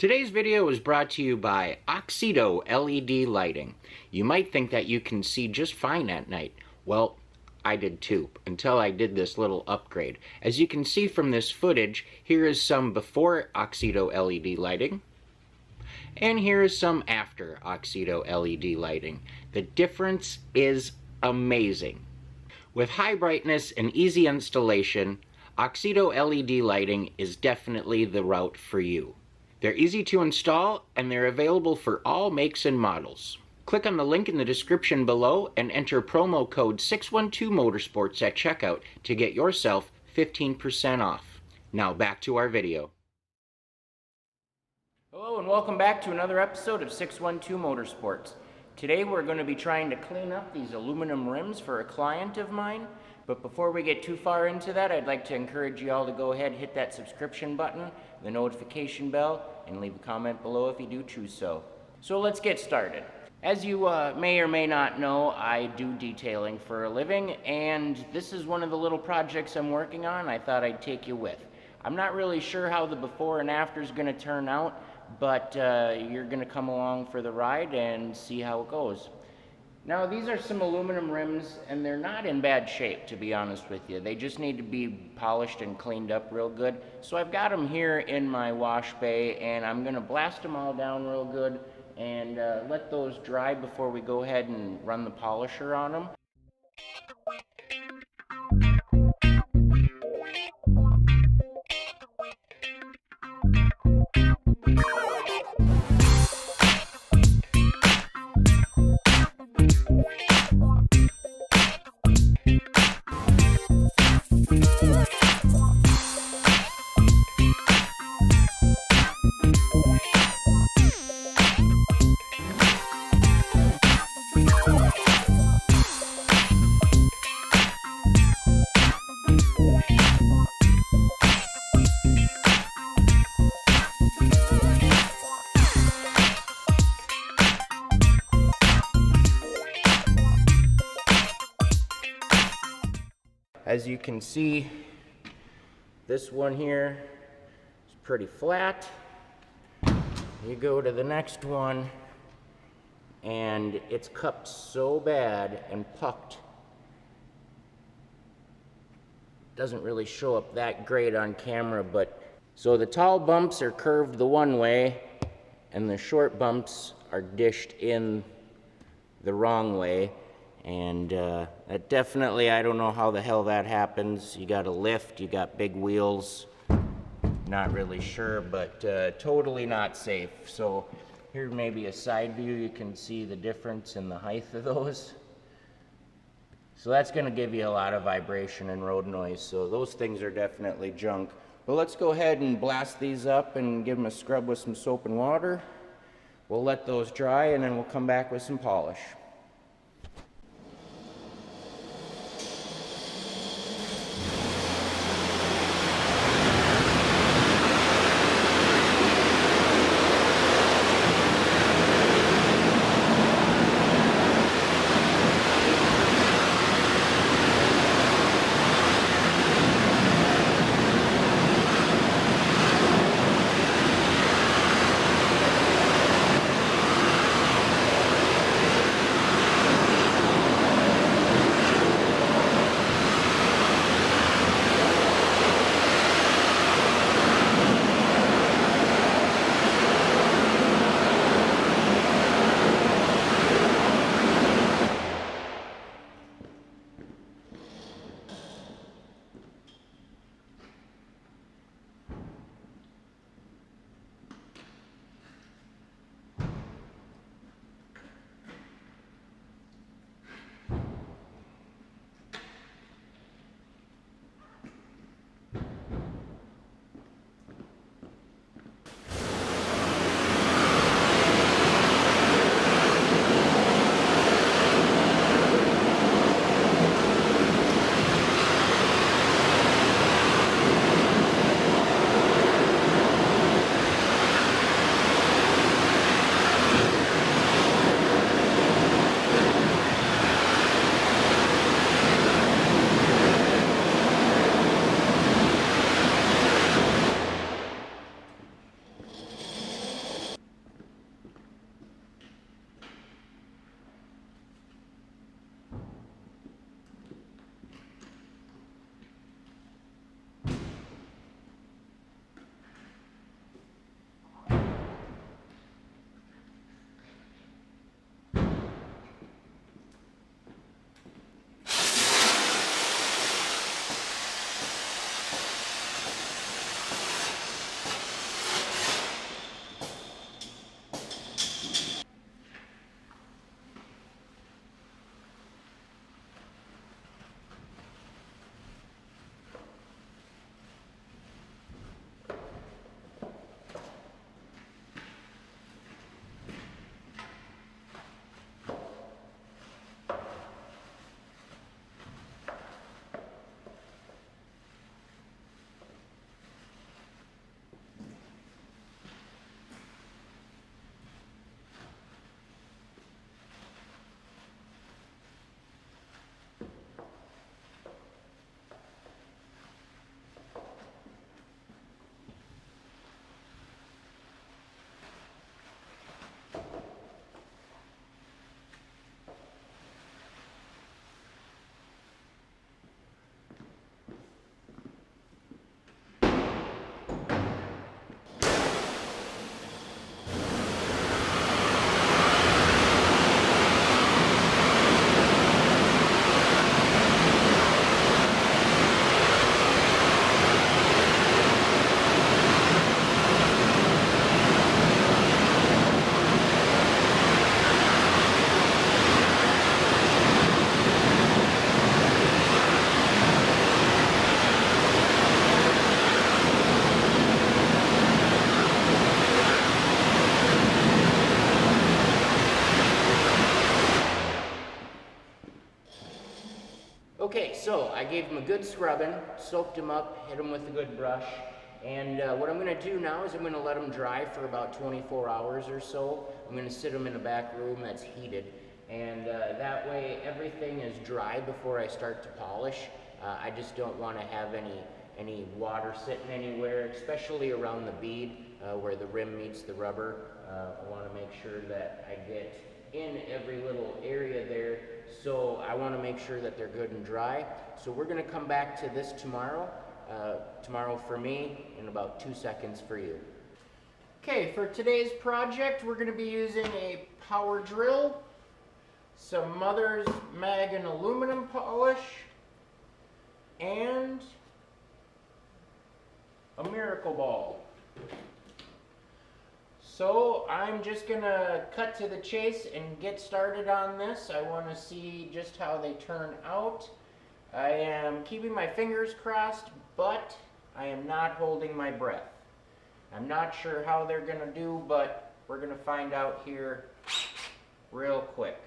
Today's video is brought to you by Oxedo LED lighting. You might think that you can see just fine at night. Well, I did too, until I did this little upgrade. As you can see from this footage, here is some before Oxedo LED lighting, and here is some after Oxedo LED lighting. The difference is amazing. With high brightness and easy installation, Oxedo LED lighting is definitely the route for you. They're easy to install, and they're available for all makes and models. Click on the link in the description below and enter promo code 612motorsports at checkout to get yourself 15% off. Now back to our video. Hello and welcome back to another episode of 612 Motorsports. Today we're going to be trying to clean up these aluminum rims for a client of mine. But before we get too far into that, I'd like to encourage you all to go ahead and hit that subscription button, the notification bell, and leave a comment below if you do choose so. So let's get started. As you may or may not know, I do detailing for a living, and this is one of the little projects I'm working on I thought I'd take you with. I'm not really sure how the before and after is going to turn out, but you're going to come along for the ride and see how it goes. Now, these are some aluminum rims, and they're not in bad shape, to be honest with you. They just need to be polished and cleaned up real good. So I've got them here in my wash bay, and I'm going to blast them all down real good and let those dry before we go ahead and run the polisher on them. As you can see, this one here is pretty flat. You go to the next one, and it's cupped so bad and pucked. Doesn't really show up that great on camera, but so the tall bumps are curved the one way, and the short bumps are dished in the wrong way. And that definitely, I don't know how the hell that happens. You got a lift, you got big wheels. Not really sure, but totally not safe. So here may be a side view. You can see the difference in the height of those. So that's going to give you a lot of vibration and road noise. So those things are definitely junk. But let's go ahead and blast these up and give them a scrub with some soap and water. We'll let those dry, and then we'll come back with some polish. Okay, so I gave them a good scrubbing, soaked them up, hit them with a good brush, and what I'm going to do now is I'm going to let them dry for about 24 hours or so. I'm going to sit them in a back room that's heated, and that way everything is dry before I start to polish. I just don't want to have any water sitting anywhere, especially around the bead where the rim meets the rubber. I want to make sure that I get in every little area there, so I want to make sure that they're good and dry. So we're going to come back to this tomorrow. Tomorrow for me, in about 2 seconds for you. Okay, for today's project, we're going to be using a power drill, some Mother's Magen aluminum polish, and a Miracle Ball. So I'm just gonna cut to the chase and get started on this. I want to see just how they turn out. I am keeping my fingers crossed, but I am not holding my breath. I'm not sure how they're gonna do, but we're gonna find out here real quick.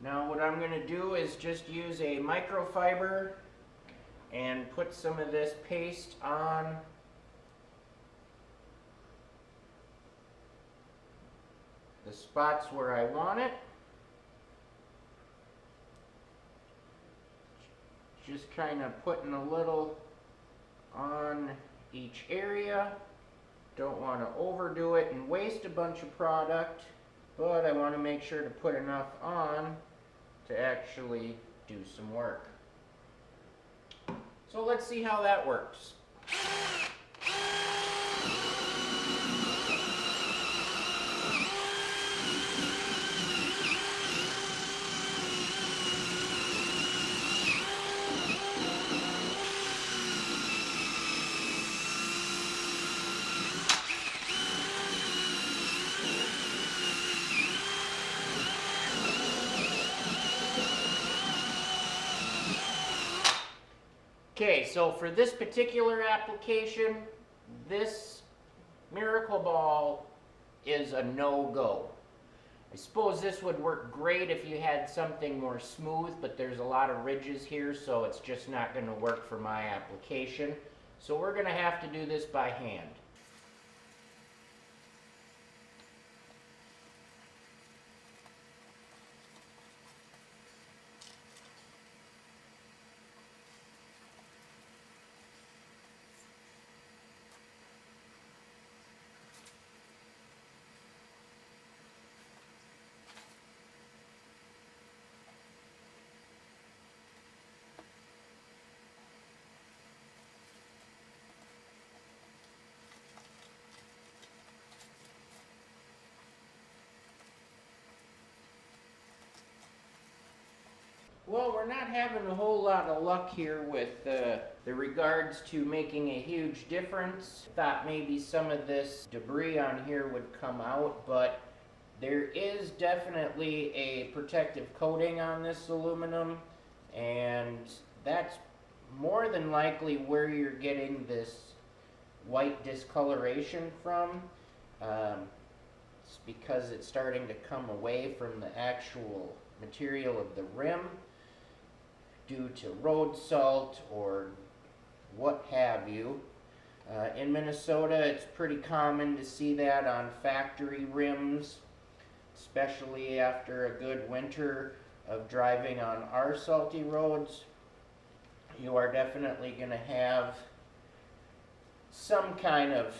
Now what I'm going to do is just use a microfiber and put some of this paste on the spots where I want it. Just kind of putting a little on each area. Don't want to overdo it and waste a bunch of product, but I want to make sure to put enough on to actually do some work. So let's see how that works. Okay, so for this particular application, this Miracle Ball is a no-go. I suppose this would work great if you had something more smooth, but there's a lot of ridges here, so it's just not going to work for my application. So we're going to have to do this by hand. Well, we're not having a whole lot of luck here with the regards to making a huge difference. Thought maybe some of this debris on here would come out, but there is definitely a protective coating on this aluminum, and that's more than likely where you're getting this white discoloration from. It's because it's starting to come away from the actual material of the rim due to road salt or what have you. In Minnesota, it's pretty common to see that on factory rims, especially after a good winter of driving on our salty roads. You are definitely going to have some kind of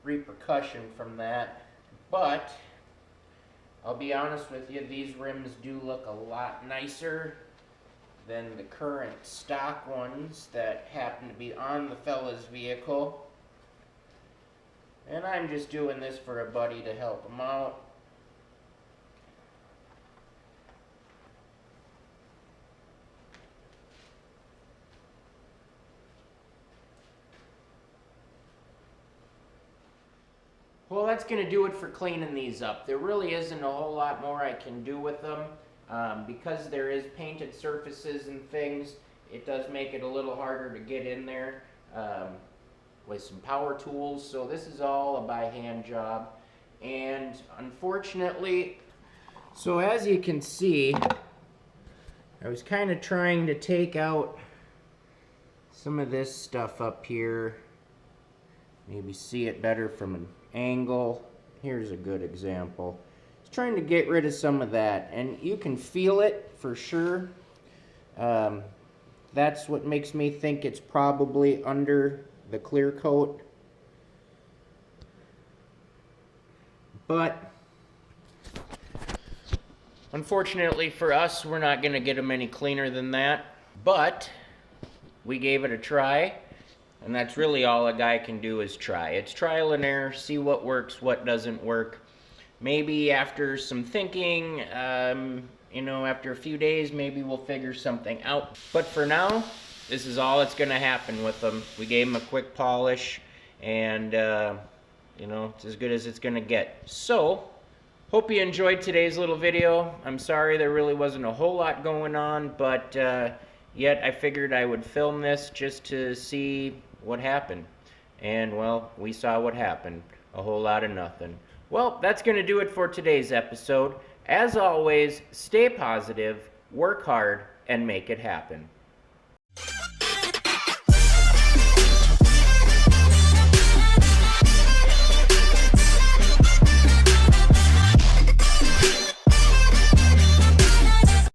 repercussion from that, but I'll be honest with you, these rims do look a lot nicer than the current stock ones that happen to be on the fella's vehicle. And I'm just doing this for a buddy to help him out. Well, that's going to do it for cleaning these up. There really isn't a whole lot more I can do with them. Because there is painted surfaces and things, it does make it a little harder to get in there with some power tools. So this is all a by hand job. And unfortunately, so as you can see, I was kind of trying to take out some of this stuff up here. Maybe see it better from an angle. Here's a good example. Just trying to get rid of some of that, and you can feel it for sure. That's what makes me think it's probably under the clear coat. But unfortunately for us, we're not going to get them any cleaner than that. But we gave it a try, and that's really all a guy can do is try. It's trial and error, see what works, what doesn't work. Maybe after some thinking, you know, after a few days, maybe we'll figure something out. But for now, this is all that's going to happen with them. We gave them a quick polish, and you know, it's as good as it's going to get. So, hope you enjoyed today's little video. I'm sorry there really wasn't a whole lot going on, but yet I figured I would film this just to see what happened. And, well, we saw what happened. A whole lot of nothing. Well, that's going to do it for today's episode. As always, stay positive, work hard, and make it happen.